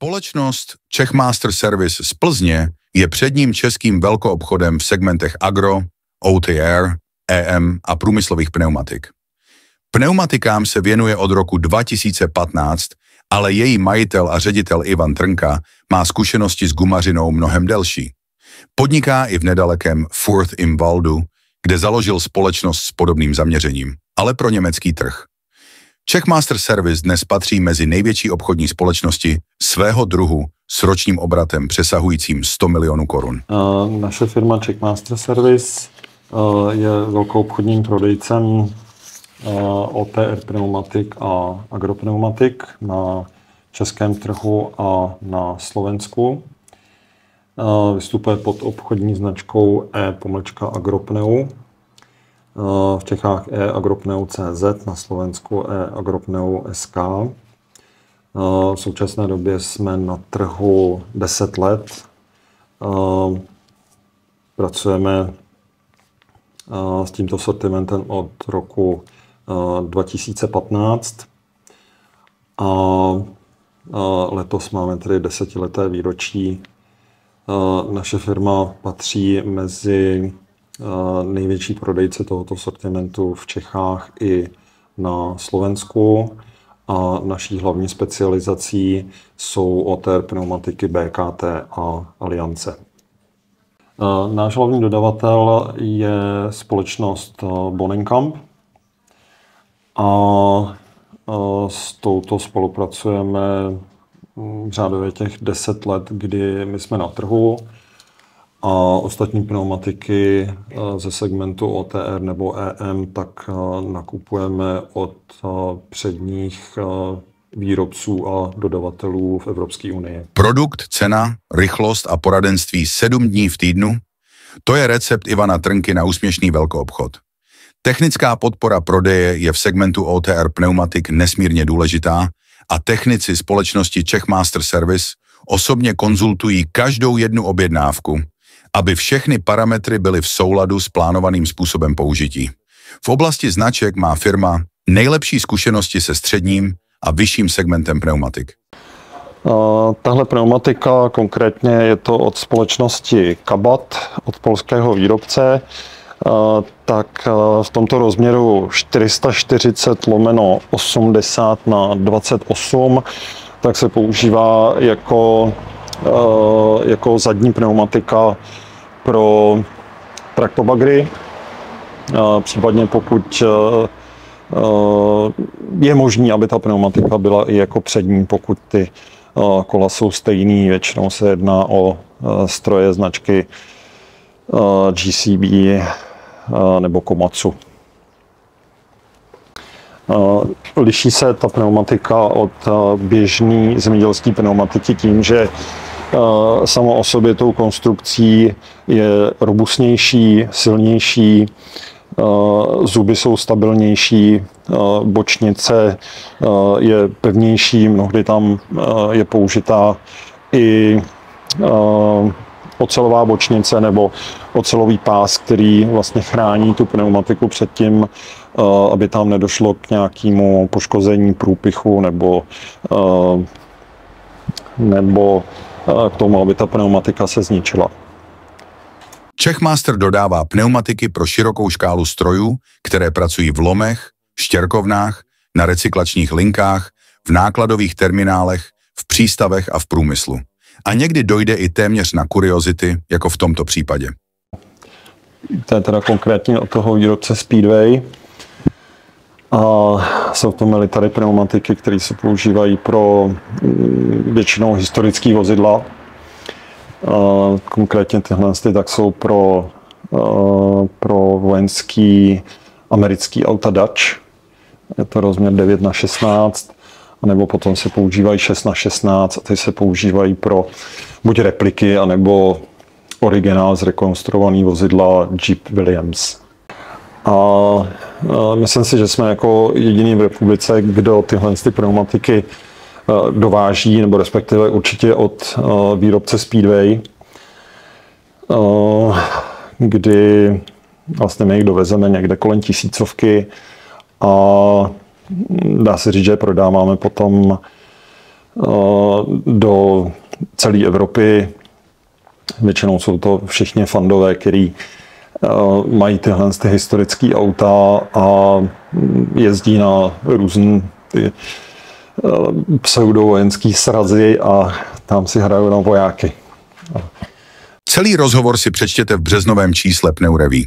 Společnost Czech Master Service z Plzně je předním českým velkoobchodem v segmentech agro, OTR, EM a průmyslových pneumatik. Pneumatikám se věnuje od roku 2015, ale její majitel a ředitel Ivan Trnka má zkušenosti s gumařinou mnohem delší. Podniká i v nedalekém Fürth im Waldu, kde založil společnost s podobným zaměřením, ale pro německý trh. Czech Master Service dnes patří mezi největší obchodní společnosti svého druhu s ročním obratem přesahujícím 100 milionů korun. Naše firma Czech Master Service je velkoobchodním prodejcem OTR pneumatik a agropneumatik na českém trhu a na Slovensku. Vystupuje pod obchodní značkou E-agropneu. V Čechách e-agropneu.cz, na Slovensku e-agropneu.sk. V současné době jsme na trhu 10 let. Pracujeme s tímto sortimentem od roku 2015 a letos máme tedy 10leté výročí. Naše firma patří mezi největší prodejce tohoto sortimentu v Čechách i na Slovensku a naší hlavní specializací jsou OTR pneumatiky BKT a Aliance. Náš hlavní dodavatel je společnost Bonnenkamp a s touto spolupracujeme řádově těch 10 let, kdy my jsme na trhu a ostatní pneumatiky ze segmentu OTR nebo EM tak nakupujeme od předních výrobců a dodavatelů v Evropské unii. Produkt, cena, rychlost a poradenství 7 dní v týdnu? To je recept Ivana Trnky na úspěšný velkoobchod. Technická podpora prodeje je v segmentu OTR pneumatik nesmírně důležitá a technici společnosti Czech Master Service osobně konzultují každou jednu objednávku, aby všechny parametry byly v souladu s plánovaným způsobem použití. V oblasti značek má firma nejlepší zkušenosti se středním a vyšším segmentem pneumatik. Tahle pneumatika konkrétně je to od společnosti Kabat, od polského výrobce. Tak v tomto rozměru 440/80/28 tak se používá jako zadní pneumatika pro traktobagry. Případně pokud je možné, aby ta pneumatika byla i jako přední, pokud ty kola jsou stejný. Většinou se jedná o stroje značky GCB nebo Komatsu. Liší se ta pneumatika od běžné zemědělské pneumatiky tím, že samo o sobě tou konstrukcí je robustnější, silnější, zuby jsou stabilnější, bočnice je pevnější, mnohdy tam je použitá i ocelová bočnice nebo ocelový pás, který vlastně chrání tu pneumatiku před tím, aby tam nedošlo k nějakému poškození průpichu nebo k tomu, aby ta pneumatika se zničila. Czech Master dodává pneumatiky pro širokou škálu strojů, které pracují v lomech, štěrkovnách, na recyklačních linkách, v nákladových terminálech, v přístavech a v průmyslu. A někdy dojde i téměř na kuriozity, jako v tomto případě. To je teda konkrétně od toho výrobce Speedway. A jsou to military pneumatiky, které se používají pro většinou historické vozidla. Konkrétně tyhle tak jsou pro vojenský americký auta Dodge. Je to rozměr 9x16, anebo potom se používají 6x16 a ty se používají pro buď repliky, anebo originál zrekonstruovaný vozidla Jeep Williams. A myslím si, že jsme jako jediný v republice, kdo tyhle pneumatiky dováží, nebo respektive určitě od výrobce Speedway, kdy vlastně my jich dovezeme někde kolem 1000 a dá se říct, že prodáváme potom do celé Evropy. Většinou jsou to všichni fandové, který mají tyhle historické auta a jezdí na různé pseudovojenský srazy a tam si hrajou na vojáky. Celý rozhovor si přečtěte v březnovém čísle Pneu Revue.